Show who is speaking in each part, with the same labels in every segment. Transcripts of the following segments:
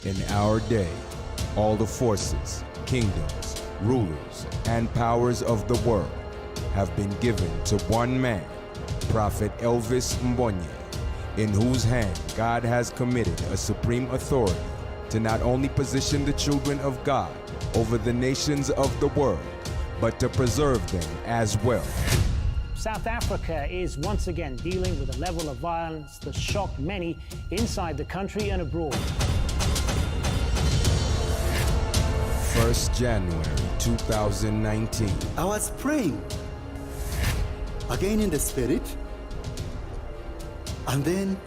Speaker 1: In our day, all the forces, kingdoms, rulers, and powers of the world have been given to one man, Prophet Elvis Mbonye, in whose hand God has committed a supreme authority to not only position the children of God over the nations of the world, but to preserve them as well.
Speaker 2: South Africa is once again dealing with a level of violence that shocked many inside the country and abroad.
Speaker 1: 1st January 2019.
Speaker 3: I was praying again in the spirit, and then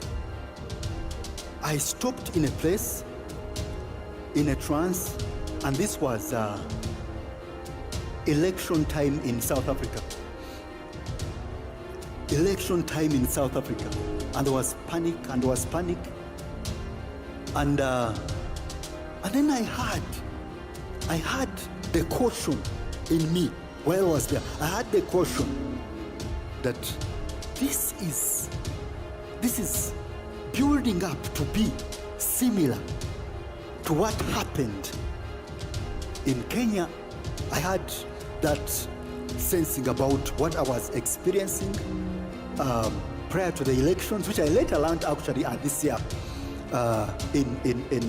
Speaker 3: I stopped in a place, in a trance, and this was election time in South Africa. Election time in South Africa, and there was panic, and then I had the caution in me while I was there. I had the caution that this is building up to be similar to what happened in Kenya. I had that sensing about what I was experiencing prior to the elections, which I later learned actually this year in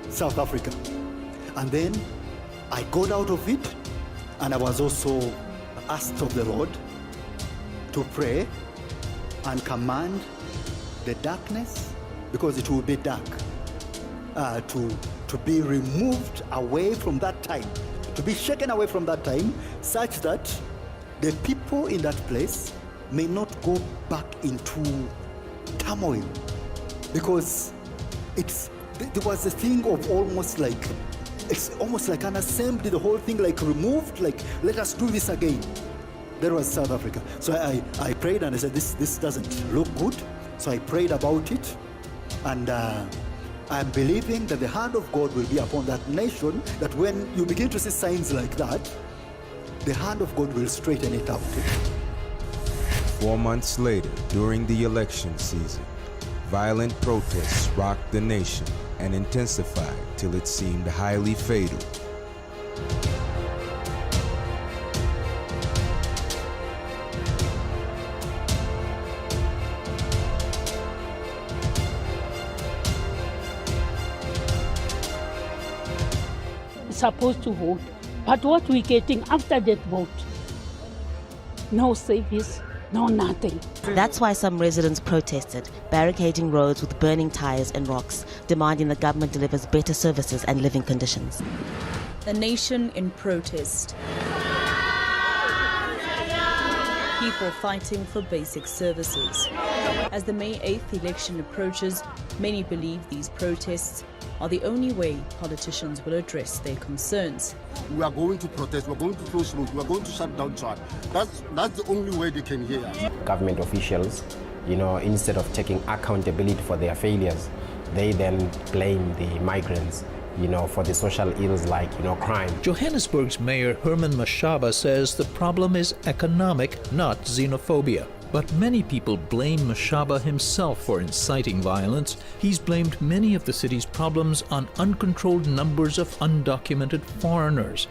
Speaker 3: South Africa. And then I got out of it, and I was also asked of the Lord to pray and command the darkness, because it will be dark, to be removed away from that time, to be shaken away from that time, such that the people in that place may not go back into turmoil, because there was a thing of it's almost like an assembly, the whole thing like removed, like let us do this again. There was South Africa. So I prayed and I said, this doesn't look good. So I prayed about it, and I'm believing that the hand of God will be upon that nation, that when you begin to see signs like that, the hand of God will straighten it out.
Speaker 1: 4 months later, during the election season, violent protests rocked the nation and intensified till it seemed highly fatal.
Speaker 4: Supposed to vote, but what we're getting after that vote, no service, no nothing.
Speaker 5: That's why some residents protested, barricading roads with burning tires and rocks, demanding the government delivers better services and living conditions.
Speaker 6: The nation in protest. People fighting for basic services. As the May 8th election approaches, many believe these protests are the only way politicians will address their concerns.
Speaker 7: We are going to protest, we're going to close roads, we're going to shut down traffic. That's the only way they can hear us.
Speaker 8: Government officials, instead of taking accountability for their failures, they then blame the migrants, for the social ills like, crime.
Speaker 9: Johannesburg's Mayor Herman Mashaba says the problem is economic, not xenophobia. But many people blame Mashaba himself for inciting violence. He's blamed many of the city's problems on uncontrolled numbers of undocumented foreigners.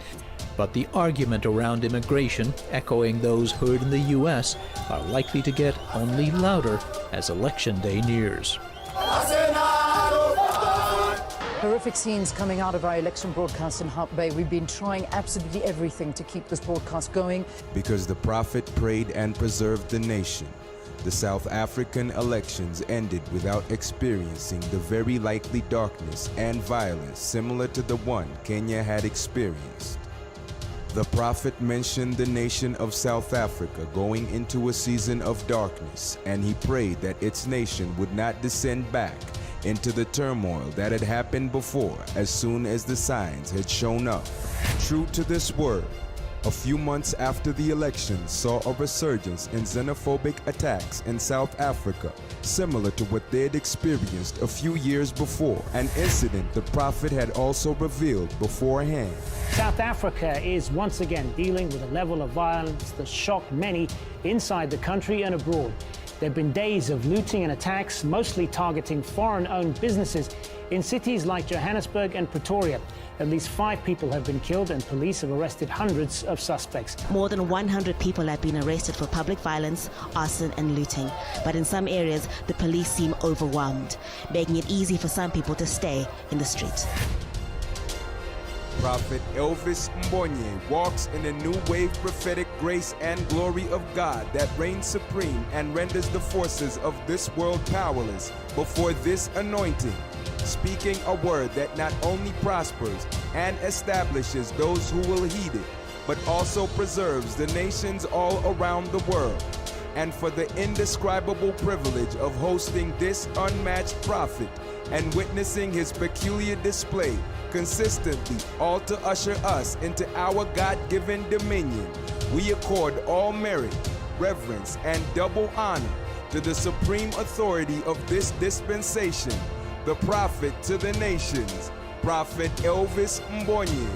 Speaker 9: But the argument around immigration, echoing those heard in the US, are likely to get only louder as Election Day nears.
Speaker 10: Horrific scenes coming out of our election broadcast in Hart Bay. We've been trying absolutely everything to keep this broadcast going.
Speaker 1: Because the prophet prayed and preserved the nation, the South African elections ended without experiencing the very likely darkness and violence similar to the one Kenya had experienced. The prophet mentioned the nation of South Africa going into a season of darkness, and he prayed that its nation would not descend back into the turmoil that had happened before as soon as the signs had shown up. True to this word, a few months after the election saw a resurgence in xenophobic attacks in South Africa, similar to what they had experienced a few years before, an incident the prophet had also revealed beforehand.
Speaker 2: South Africa is once again dealing with a level of violence that shocked many inside the country and abroad. There have been days of looting and attacks, mostly targeting foreign-owned businesses In cities like Johannesburg and Pretoria, at least 5 people have been killed and police have arrested hundreds of suspects.
Speaker 5: More than 100 people have been arrested for public violence, arson and looting. But in some areas, the police seem overwhelmed, making it easy for some people to stay in the street.
Speaker 1: Prophet Elvis Mbonye walks in a new wave prophetic grace and glory of God that reigns supreme and renders the forces of this world powerless before this anointing, speaking a word that not only prospers and establishes those who will heed it, but also preserves the nations all around the world. And for the indescribable privilege of hosting this unmatched prophet and witnessing his peculiar display consistently, all to usher us into our God-given dominion, we accord all merit, reverence, and double honor to the supreme authority of this dispensation, the prophet to the nations, Prophet Elvis Mbonye.